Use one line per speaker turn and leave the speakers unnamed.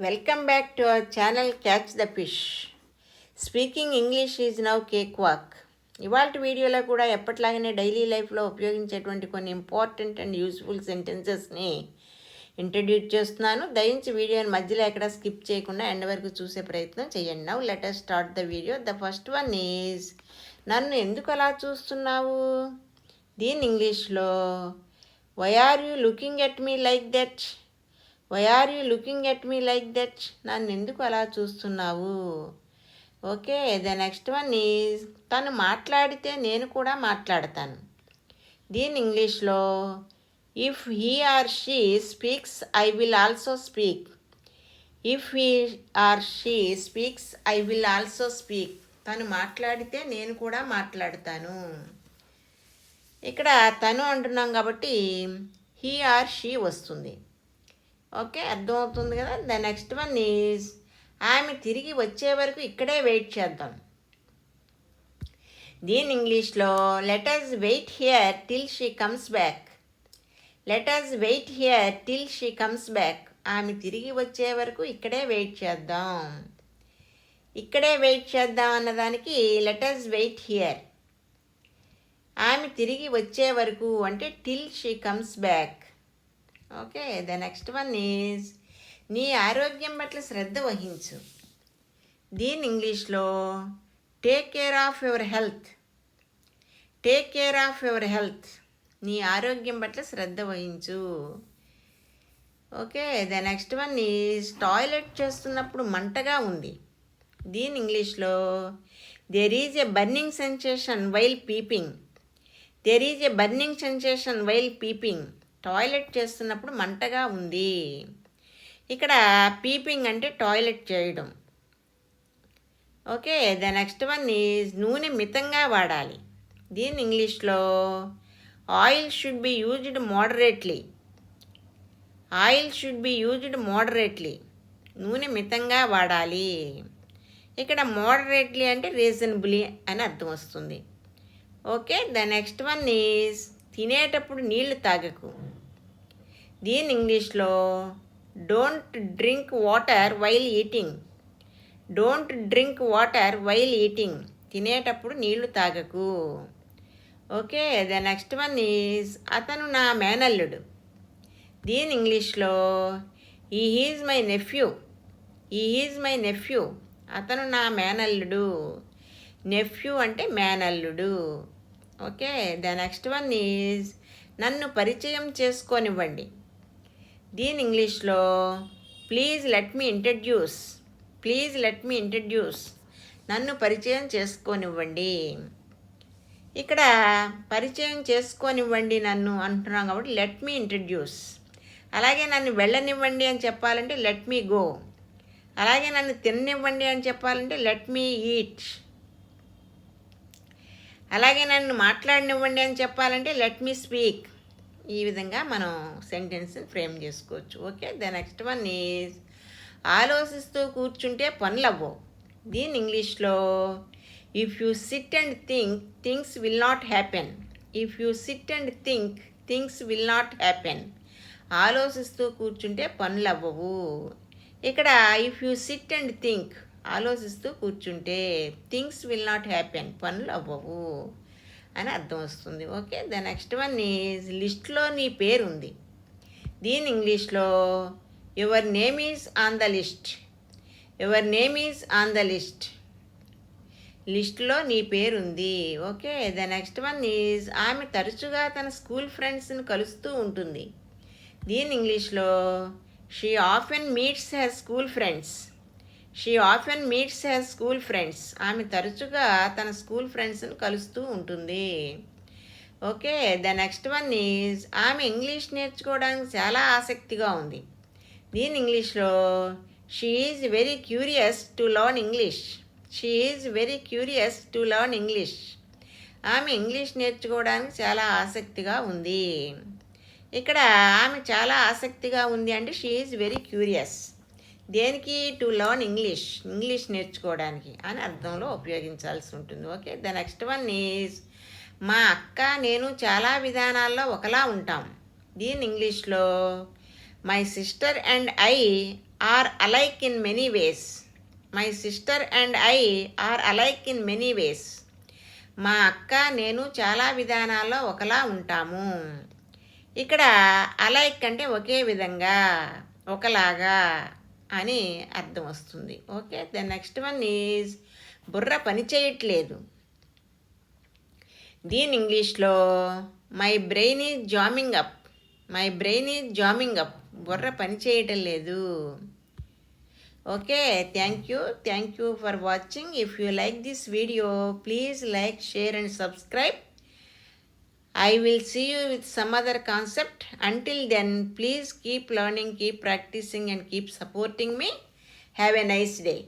Welcome back to our channel Catch the Fish. Speaking English is now cakewalk. ఇవాళ వీడియోలో కూడా ఎప్పట్లాగానే daily లైఫ్లో ఉపయోగించేటువంటి కొన్ని ఇంపార్టెంట్ అండ్ యూస్ఫుల్ సెంటెన్సెస్ని ఇంట్రడ్యూస్ చేస్తున్నాను. దయించి వీడియోని మధ్యలో ఎక్కడ స్కిప్ చేయకుండా ఎండ్ వరకు చూసే ప్రయత్నం చేయండి. Now let us start the video. The first one is నన్ను ఎందుకు అలా చూస్తున్నావు? దీని ఇంగ్లీష్లో why are you looking at me like that? Why are you looking at me like that? నన్ను ఎందుకు అలా చూస్తున్నావు? Okay, the next one is తను మాట్లాడితే నేను కూడా మాట్లాడతాను. దీని ఇంగ్లీష్లో if he or she speaks I will also speak. If he or she speaks I will also speak. తను మాట్లాడితే నేను కూడా మాట్లాడతాను. ఇక్కడ తను అంటున్నాం కాబట్టి హీ ఆర్ షీ వస్తుంది. ఓకే, అర్థమవుతుంది కదా. ద నెక్స్ట్ వన్ ఈజ్ ఆమె తిరిగి వచ్చే వరకు ఇక్కడే వెయిట్ చేద్దాం. దీని ఇంగ్లీష్లో let us wait here till she comes back. Let us wait here till she comes back. ఆమె తిరిగి వచ్చే వరకు ఇక్కడే వెయిట్ చేద్దాం. ఇక్కడే వెయిట్ చేద్దాం అన్నదానికి లెట్ us వెయిట్ హియర్. ఆమె తిరిగి వచ్చే వరకు అంటే till she comes back. Okay, the next one is నీ ఆరోగ్యం పట్ల శ్రద్ధ వహించు. దీని ఇంగ్లీష్లో take care of your health. Take care of your health. నీ ఆరోగ్యం పట్ల శ్రద్ధ వహించు. Okay, the next one is toilet చేస్తున్నప్పుడు మంటగా ఉంది. దీని ఇంగ్లీష్లో there is a burning sensation while peeping. There is a burning sensation while peeping. Toilet చేస్తున్నప్పుడు మంటగా ఉంది. ఇక్కడ పీపింగ్ అంటే టాయిలెట్ చేయడం. Okay, the next one is నూనె మితంగా వాడాలి. దీని ఇంగ్లీష్లో oil should be used moderately. Oil should be used moderately. నూనె మితంగా వాడాలి. ఇక్కడ మోడరేట్లీ అంటే రీజనబుల్లీ అని అర్థం వస్తుంది. Okay, the next one is తినేటప్పుడు నీళ్లు తాగకు. దీని ఇంగ్లీష్లో don't drink water while eating. Don't drink water while eating. తినేటప్పుడు నీళ్లు తాగకు. Okay, the next one is అతను నా మేనల్లుడు. దీని ఇంగ్లీష్లో he is my nephew. He is my nephew. అతను నా మేనల్లుడు. నెఫ్యూ అంటే మేనల్లుడు. Okay, the next one is నన్ను పరిచయం చేసుకోనివ్వండి. దీని ఇంగ్లీష్లో please let me introduce. Please let me introduce. నన్ను పరిచయం చేసుకోనివ్వండి. ఇక్కడ పరిచయం చేసుకోనివ్వండి నన్ను అంటున్నాం కాబట్టి లెట్ మీ ఇంట్రడ్యూస్. అలాగే నన్ను వెళ్ళనివ్వండి అని చెప్పాలంటే లెట్ మీ గో. అలాగే నన్ను తిననివ్వండి అని చెప్పాలంటే లెట్ మీ ఈట్. అలాగే నన్ను మాట్లాడనివ్వండి అని చెప్పాలంటే లెట్ మీ స్పీక్. ఈ విధంగా మనం సెంటెన్స్ని ఫ్రేమ్ చేసుకోవచ్చు. Okay, the next one is ఆలోచిస్తూ కూర్చుంటే పనులు అవ్వవు. దీని ఇంగ్లీష్లో if you SIT and think things will not happen. If you SIT and think things will not happen. ఆలోచిస్తూ కూర్చుంటే పనులు అవ్వవు. ఇక్కడ if you SIT and think ఆలోచిస్తూ కూర్చుంటే థింగ్స్ విల్ నాట్ హ్యాపెన్. పనులు అవ్వవు అని అర్థం వస్తుంది. Okay, the next one is లిస్ట్లో నీ పేరు ఉంది. దీని ఇంగ్లీష్లో your name is on the list. Your name is on the list. లిస్ట్లో నీ పేరు ఉంది. Okay, the next one is ఆమె తరచుగా తన స్కూల్ ఫ్రెండ్స్ని కలుస్తూ ఉంటుంది. దీని ఇంగ్లీష్లో she often meets her school friends. She often meets her school friends. ఆమె తరచుగా తన స్కూల్ ఫ్రెండ్స్ని కలుస్తూ ఉంటుంది. Okay, the next one is ఆమె ఇంగ్లీష్ నేర్చుకోవడానికి చాలా ఆసక్తిగా ఉంది. దీని ఇంగ్లీష్లో she is very curious to learn English. She is very curious to learn English. ఆమె ఇంగ్లీష్ నేర్చుకోవడానికి చాలా ఆసక్తిగా ఉంది. ఇక్కడ ఆమె చాలా ఆసక్తిగా ఉంది అంటే షీ ఈజ్ వెరీ క్యూరియస్. దేనికి? To learn English. ఇంగ్లీష్ నేర్చుకోవడానికి అని అర్థంలో ఉపయోగించాల్సి ఉంటుంది. Okay, the next one is మా అక్క నేను చాలా విధానాల్లో ఒకలా ఉంటాం. దీని ఇంగ్లీష్లో my sister and I are alike in many ways. My sister and I are alike in many ways. మా అక్క నేను చాలా విధానాల్లో ఒకలా ఉంటాము. ఇక్కడ అలైక్ అంటే ఒకే విధంగా, ఒకలాగా అని అర్థం వస్తుంది. Okay, the next one is బుర్ర పని చేయట్లేదు. దీని ఇంగ్లీష్లో my brain is jamming up. My brain is jamming up. బుర్ర పని చేయటం లేదు. Okay, thank you for watching. If you like this video, please like, share and subscribe. I will see you with some other concept. Until then, please keep learning, keep practicing and keep supporting me. Have a nice day.